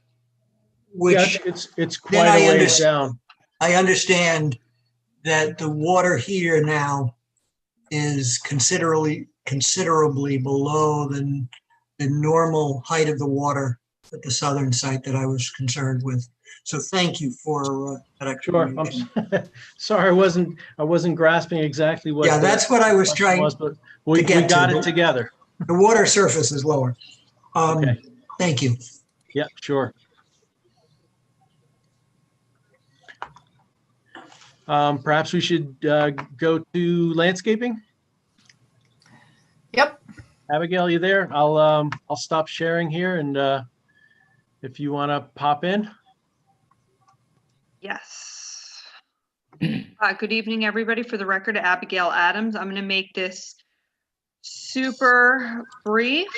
which it's quite a ways down. I understand that the water here now is considerably below the normal height of the water at the southern site that I was concerned with. So thank you for that explanation. Sure. I'm sorry, I wasn't grasping exactly what. Yeah, that's what I was trying but we got it together. The water surface is lower. Okay. Thank you. Yeah, sure. Perhaps we should go to landscaping. Yep. Abigail, you there? I'll stop sharing here, and if you want to pop in. Yes. Good evening, everybody. For the record, Abigail Adams. I'm going to make this super brief.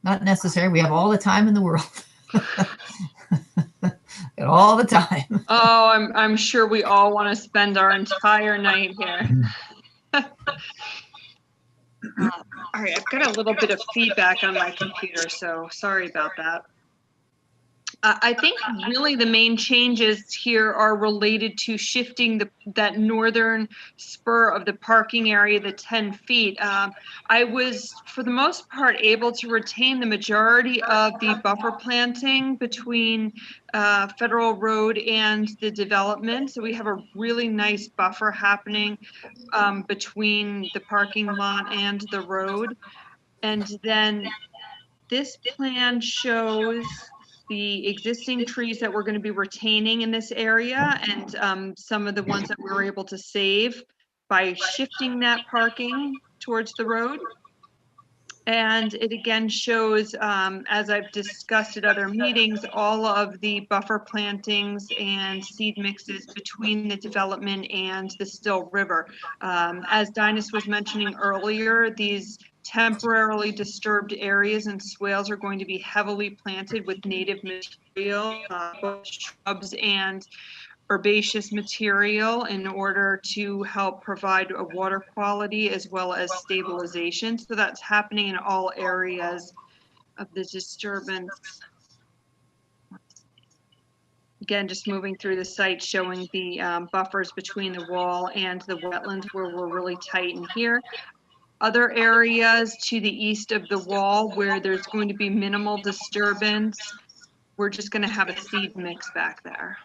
Not necessary. We have all the time in the world. Got all the time. Oh, I'm sure we all want to spend our entire night here. All right, I've got a little bit of feedback on my computer, so sorry about that. I think really the main changes here are related to shifting that northern spur of the parking area, the 10 feet. I was, for the most part, able to retain the majority of the buffer planting between Federal Road and the development. So we have a really nice buffer happening between the parking lot and the road. And then this plan shows the existing trees that we're going to be retaining in this area and some of the ones that we were able to save by shifting that parking towards the road. And it again shows, as I've discussed at other meetings, all of the buffer plantings and seed mixes between the development and the Still River. As Dinas was mentioning earlier, these temporarily disturbed areas and swales are going to be heavily planted with native material, both shrubs and herbaceous material, in order to help provide a water quality as well as stabilization. So that's happening in all areas of the disturbance. Again, just moving through the site, showing the buffers between the wall and the wetlands where we're really tight in here. Other areas to the east of the wall where there's going to be minimal disturbance, we're just going to have a seed mix back there.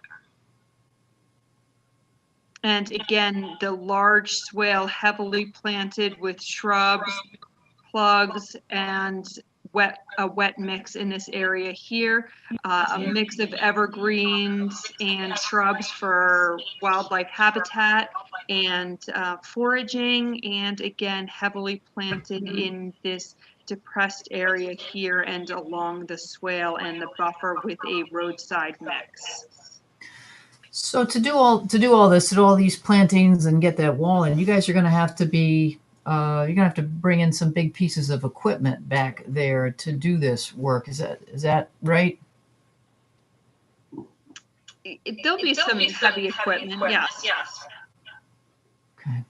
And again, the large swale heavily planted with shrubs, plugs, and a wet mix in this area here. A mix of evergreens and shrubs for wildlife habitat and foraging, and again, heavily planted in this depressed area here and along the swale and the buffer with a roadside mix. So to do all this, to do all these plantings and get that wall in, you guys are going to have to be, you're going to have to bring in some big pieces of equipment back there to do this work. Is that right? There'll be some heavy equipment, yes. Okay.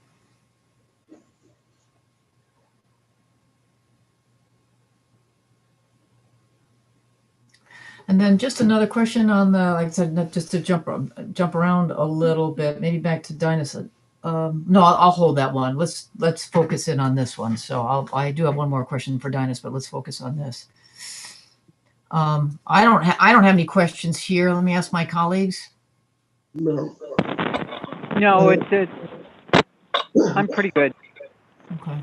And then just another question on the, like I said, just to jump around a little bit, maybe back to Dinosaur. No, I'll hold that one. Let's focus in on this one. So I do have one more question for Dinas, but let's focus on this. I don't have any questions here. Let me ask my colleagues. No. No, I'm pretty good. Okay.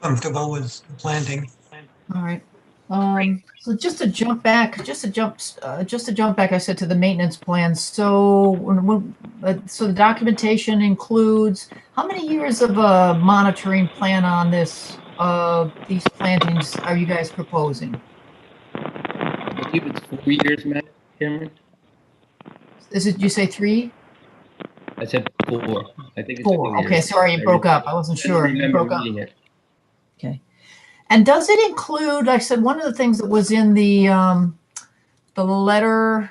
Comfortable with the planting. All right. So just to jump back, I said to the maintenance plan. So so the documentation includes how many years of a monitoring plan on this, these plantings are you guys proposing? I believe it's 4 years, Matt, Cameron. You say 3? I said 4. I think it's 4. Okay, sorry, you broke up. I wasn't sure. You broke up. Reading it. Okay. And does it include, like I said, one of the things that was in the letter,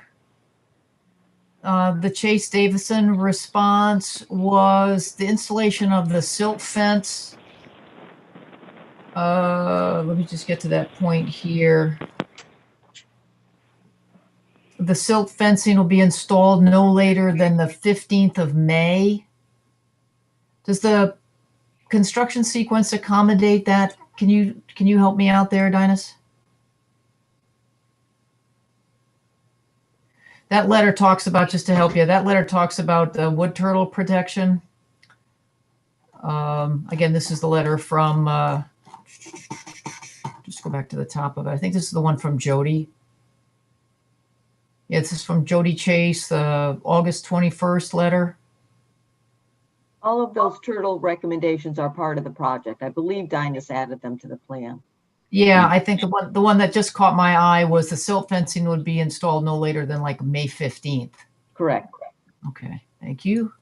the Chase Davison response, was the installation of the silt fence. Let me just get to that point here. The silt fencing will be installed no later than the 15th of May. Does the construction sequence accommodate that? Can you help me out there, Dinas? That letter talks about, just to help you, that letter talks about the wood turtle protection. Again, this is the letter from, just go back to the top of it. I think this is the one from Jody. Yeah, this is from Jody Chase, the August 21st letter. All of those turtle recommendations are part of the project. I believe Dinas added them to the plan. Yeah, I think the one that just caught my eye was the silt fencing would be installed no later than like May 15th. Correct. Okay, thank you.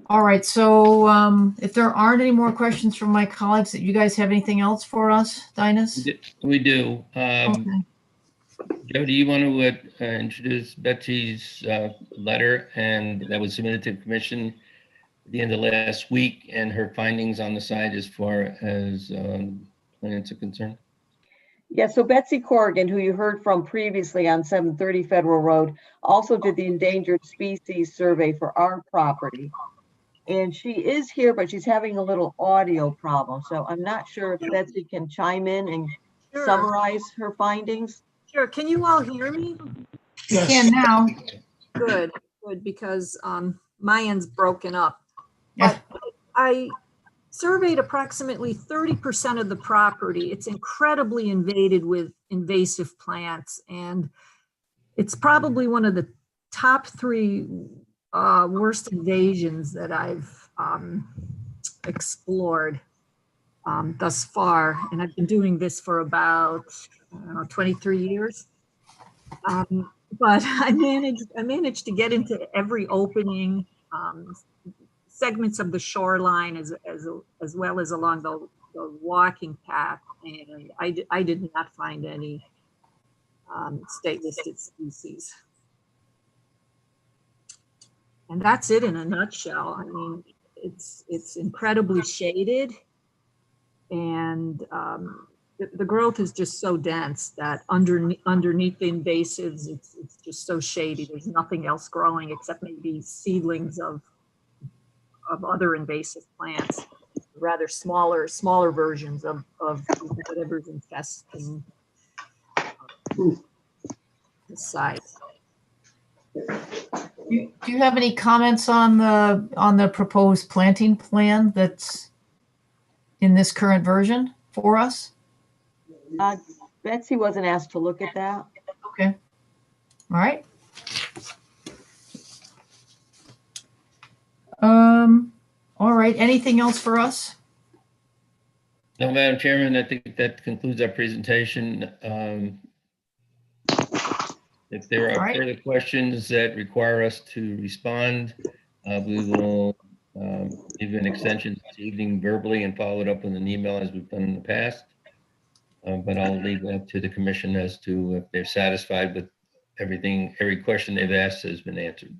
All right, so if there aren't any more questions from my colleagues, that you guys have anything else for us, Dinus? We do. Okay. Joe, do you want to introduce Betsy's letter and that was submitted to the commission at the end of last week and her findings on the site as far as plans are concerned? Yeah, so Betsy Corrigan, who you heard from previously on 730 Federal Road, also did the endangered species survey for our property. And she is here, but she's having a little audio problem. So I'm not sure if Betsy can chime in and Sure. summarize her findings. Sure, can you all hear me? You can now. Good, good, because my end's broken up. Yeah. But I surveyed approximately 30% of the property. It's incredibly invaded with invasive plants, and it's probably one of the top 3 worst invasions that I've explored thus far. And I've been doing this for about 23 years. But I managed to get into every opening, segments of the shoreline as well as along the walking path, and I did not find any state listed species. And that's it in a nutshell. I mean, it's incredibly shaded, and the growth is just so dense that underneath the invasives, it's just so shady. There's nothing else growing except maybe seedlings of other invasive plants, rather smaller versions of whatever's infesting the site. Do you have any comments on the proposed planting plan that's in this current version for us? Betsy wasn't asked to look at that. Okay. All right. All right. Anything else for us? No, Madam Chairman, I think that concludes our presentation. If there are further questions that require us to respond, we will give an extension this evening verbally and follow it up with an email as we've done in the past. But I'll leave that to the commission as to if they're satisfied with everything, every question they've asked has been answered.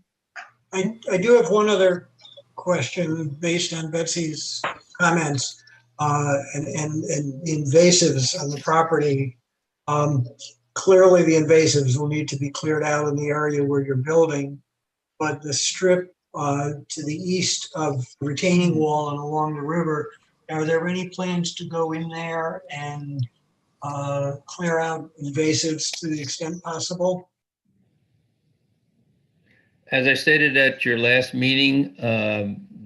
I do have one other question based on Betsy's comments and the invasives on the property. Clearly the invasives will need to be cleared out in the area where you're building, but the strip to the east of the retaining wall and along the river, are there any plans to go in there and clear out invasives to the extent possible? As I stated at your last meeting,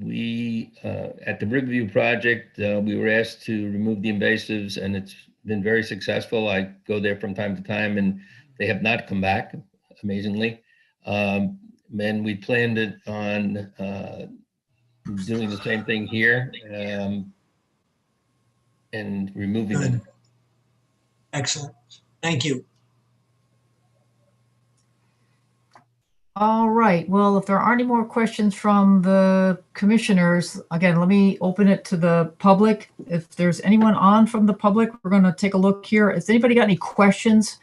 we, at the Riverview project, we were asked to remove the invasives, and it's been very successful. I go there from time to time, and they have not come back, amazingly. And we planned it on doing the same thing here and removing them. Excellent. Thank you. All right. Well, if there aren't any more questions from the commissioners, again, let me open it to the public. If there's anyone on from the public, we're going to take a look here. Has anybody got any questions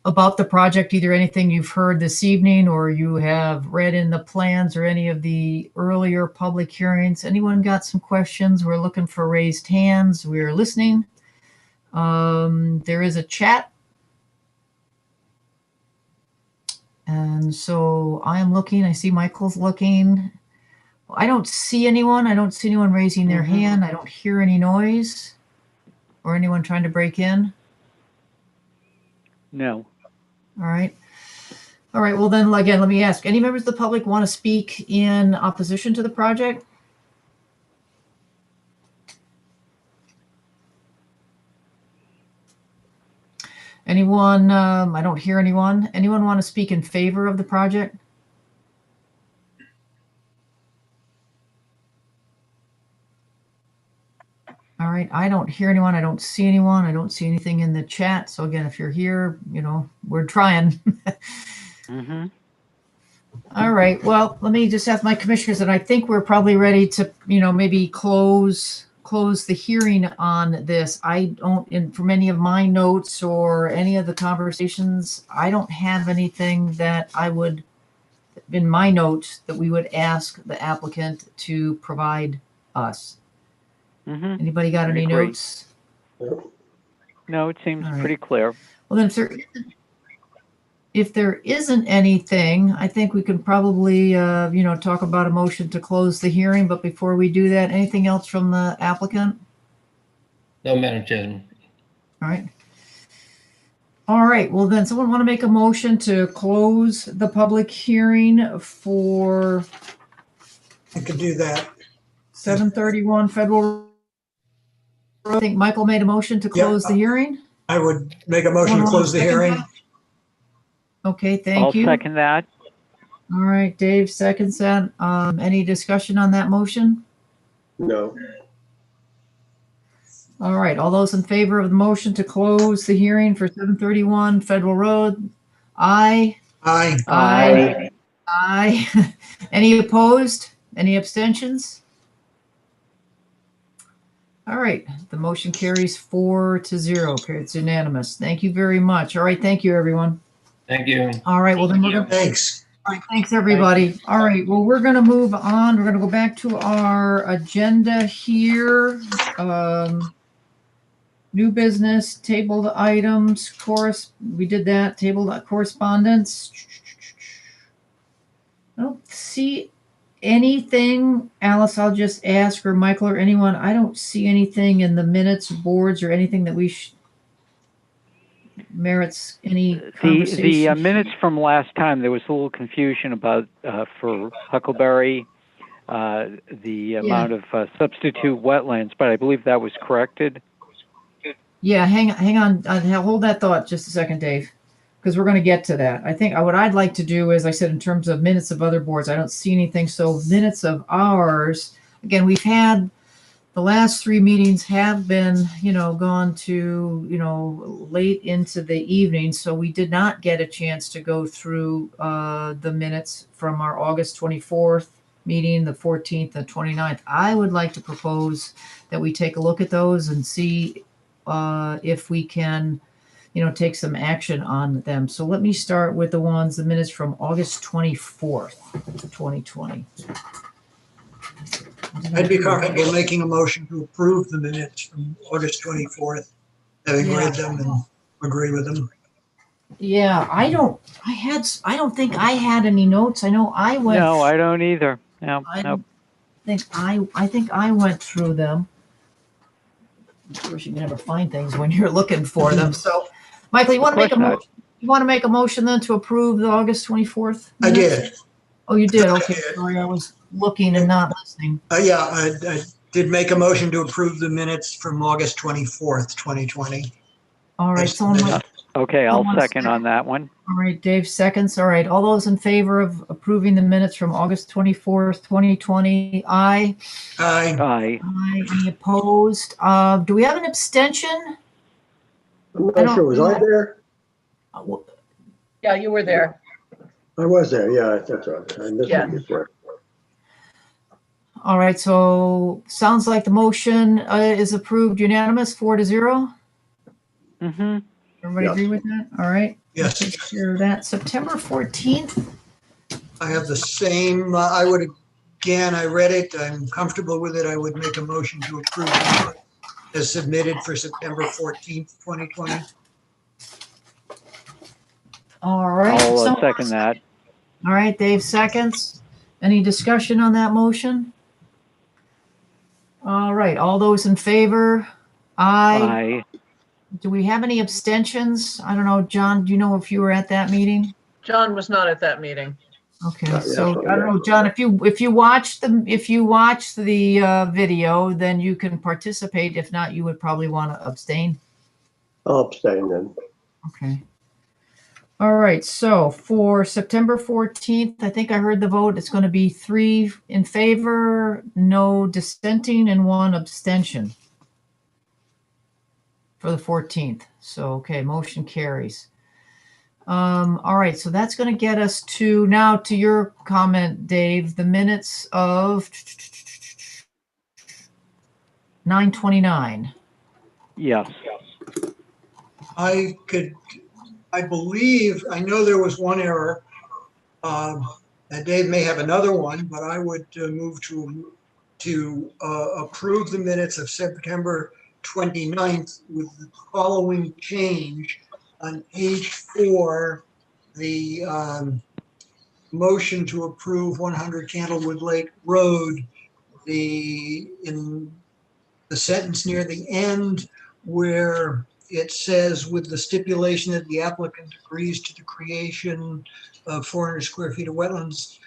about the project, either anything you've heard this evening or you have read in the plans or any of the earlier public hearings? Anyone got some questions? We're looking for raised hands. We're listening. There is a chat. And so I am looking, I see Michael's looking. I don't see anyone. I don't see anyone raising their hand. I don't hear any noise or anyone trying to break in. No. All right. All right. Well, then again, let me ask, any members of the public want to speak in opposition to the project? Anyone? I don't hear anyone. Anyone want to speak in favor of the project? All right. I don't hear anyone. I don't see anyone. I don't see anything in the chat. So again, if you're here, you know, we're trying. All right, well, let me just ask my commissioners, and I think we're probably ready to, maybe close the hearing on this. I don't, from any of my notes or any of the conversations, I don't have anything that I would, in my notes, that we would ask the applicant to provide us. Mm-hmm. Anybody got any Agree. notes? No, it seems All right. pretty clear. Well, then, if there isn't anything, I think we can probably, talk about a motion to close the hearing. But before we do that, anything else from the applicant? No, Madam Chairman. All right. All right. Well, then someone want to make a motion to close the public hearing for I could do that. 731 Federal Road. I think Michael made a motion to close the hearing. I would make a motion to Someone close the second hearing. that? Okay, thank I'll you. second that. All right, Dave seconds that. Any discussion on that motion? No. All right, all those in favor of the motion to close the hearing for 731 Federal Road? Aye. Aye. Aye. Aye. Any opposed? Any abstentions? All right, the motion carries 4-0. It's unanimous. Thank you very much. All right, thank you, everyone. Thank you. All right, well, then we're gonna. Thanks. All right, thanks, everybody. All right, well, we're gonna move on. We're gonna go back to our agenda here. New business, tabled items, we did that, tabled correspondence. I don't see anything. Alice, I'll just ask, or Michael or anyone, I don't see anything in the minutes, boards, or anything that we merits any conversation. The minutes from last time, there was a little confusion about for Huckleberry, the amount of substitute wetlands, but I believe that was corrected. Yeah, hang on. Hold that thought just a second, Dave, because we're going to get to that. I think what I'd like to do is, I said, in terms of minutes of other boards, I don't see anything. So minutes of ours, again, we've had the last 3 meetings have been, gone to, late into the evening. So we did not get a chance to go through the minutes from our August 24th meeting, the 14th and 29th. I would like to propose that we take a look at those and see if we can, take some action on them. So let me start with the minutes from August 24th, 2020. I'd be comfortable making a motion to approve the minutes from August 24th, having read them and agree with them. Yeah, I don't think I had any notes. I know I went. No, I don't either. No, nope. I think I went through them. Of course, you can never find things when you're looking for them. So, Michael, you want to make a motion? You want to make a motion then to approve the August 24th? I did. Oh, you did? Okay, sorry, I was looking and not listening. Yeah, I did make a motion to approve the minutes from August 24th, 2020. All right, okay, I'll second on that one. All right, Dave seconds. All right, all those in favor of approving the minutes from August 24th, 2020, aye. Aye. Aye. Aye. Any opposed? Do we have an abstention? I'm not sure. Was I there? Yeah, you were there. I was there. Yeah, that's right. I missed it before. All right, so sounds like the motion is approved unanimous, 4-0. Mm-hmm. Everybody agree with that? All right. Yes. Take care of that. September 14th. I have the same, I read it. I'm comfortable with it. I would make a motion to approve it as submitted for September 14th, 2020. All right. I'll second that. All right, Dave seconds. Any discussion on that motion? All right, all those in favor? Aye. Aye. Do we have any abstentions? I don't know, John, do you know if you were at that meeting? John was not at that meeting. Okay, so I don't know, John, if you watch the video, then you can participate. If not, you would probably want to abstain. I'll abstain then. Okay. All right, so for September 14th, I think I heard the vote. It's going to be 3 in favor, no dissenting, and 1 abstention for the 14th. So, okay, motion carries. All right, so that's going to get us to now to your comment, Dave, the minutes of 9:29. Yes. I believe, I know there was one error. And Dave may have another one, but I would move to approve the minutes of September 29th with the following change. On page 4, the motion to approve 100 Candlewood Lake Road, in the sentence near the end where it says, with the stipulation that the applicant agrees to the creation of 400 square feet of wetlands,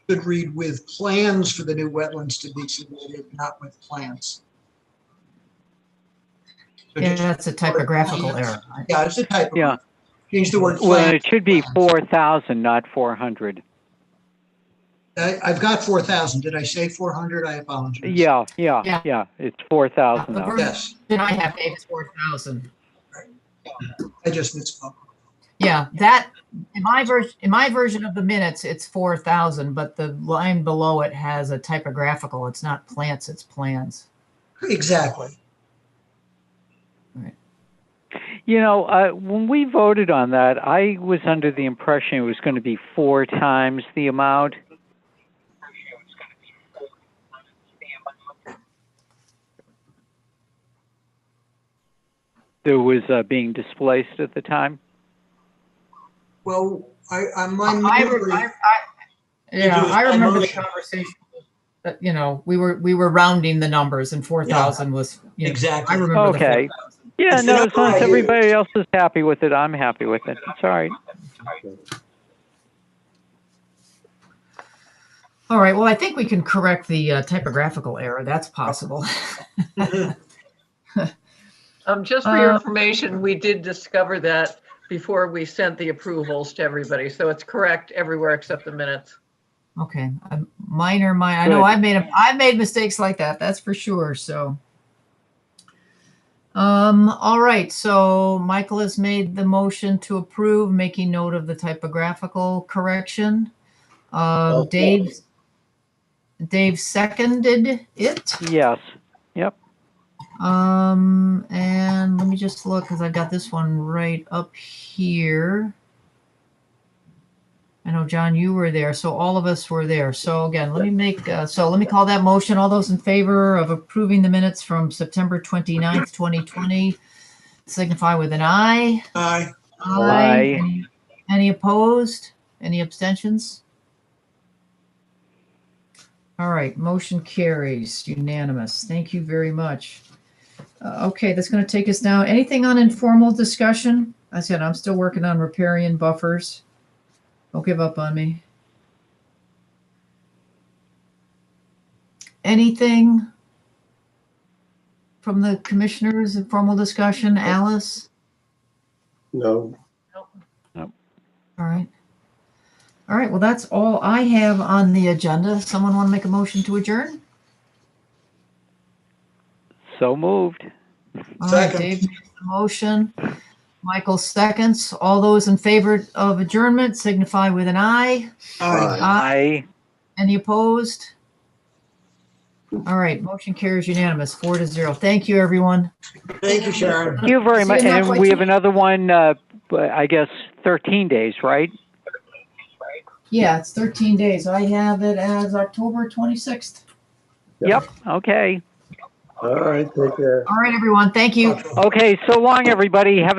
should read with plans for the new wetlands to be submitted, not with plans. So Yeah, just- that's a typographical error. Yeah, it's a typo. Yeah. Change the word Well, plans. it should be 4,000, not 400. I've got 4,000. Did I say 400? I apologize. Yeah. Yeah. It's 4,000 The now. version Yes, I have, Dave, is 4,000. I just misspoke. Yeah, that in my version of the minutes, it's 4,000, but the line below it has a typographical. It's not plants, it's plans. Exactly. You know, when we voted on that, I was under the impression it was going to be 4 times the amount. That was being displaced at the time. Well, my I memory. remember the conversation. That, we were rounding the numbers, and 4,000 was Exactly. I remember. Okay. Yeah, It's the no, number as long I as use. everybody else is happy with it, I'm happy with it. It's all right. All right. Well, I think we can correct the typographical error. That's possible. Just for your information, we did discover that before we sent the approvals to everybody. So it's correct everywhere except the minutes. Okay, minor. I know I've made mistakes like that. That's for sure. So, all right. So Michael has made the motion to approve, making note of the typographical correction. Dave seconded it. Yes. Yep. And let me just look because I've got this one right up here. I know, John, you were there, so all of us were there. So again, let me call that motion. All those in favor of approving the minutes from September 29th, 2020, signify with an aye. Aye. Aye. Any opposed? Any abstentions? All right, motion carries unanimous. Thank you very much. Okay, that's going to take us now. Anything on informal discussion? I said I'm still working on riparian buffers. Don't give up on me. Anything from the commissioners in formal discussion? Alice? No, All right. All right. Well, that's all I have on the agenda. Someone want to make a motion to adjourn? So moved. All right, Second. Dave makes the motion. Michael seconds. All those in favor of adjournment signify with an aye. Aye. Aye. Any opposed? All right, motion carries unanimous, 4-0. Thank you, everyone. Thank you, Sharon. Thank you very See much. you And next we week. have another one, I guess, 13 days, right? Yeah, it's 13 days. I have it as October 26th. Yep. Okay. all right, take care. All right, everyone. Thank you. Okay. So long, everybody. Have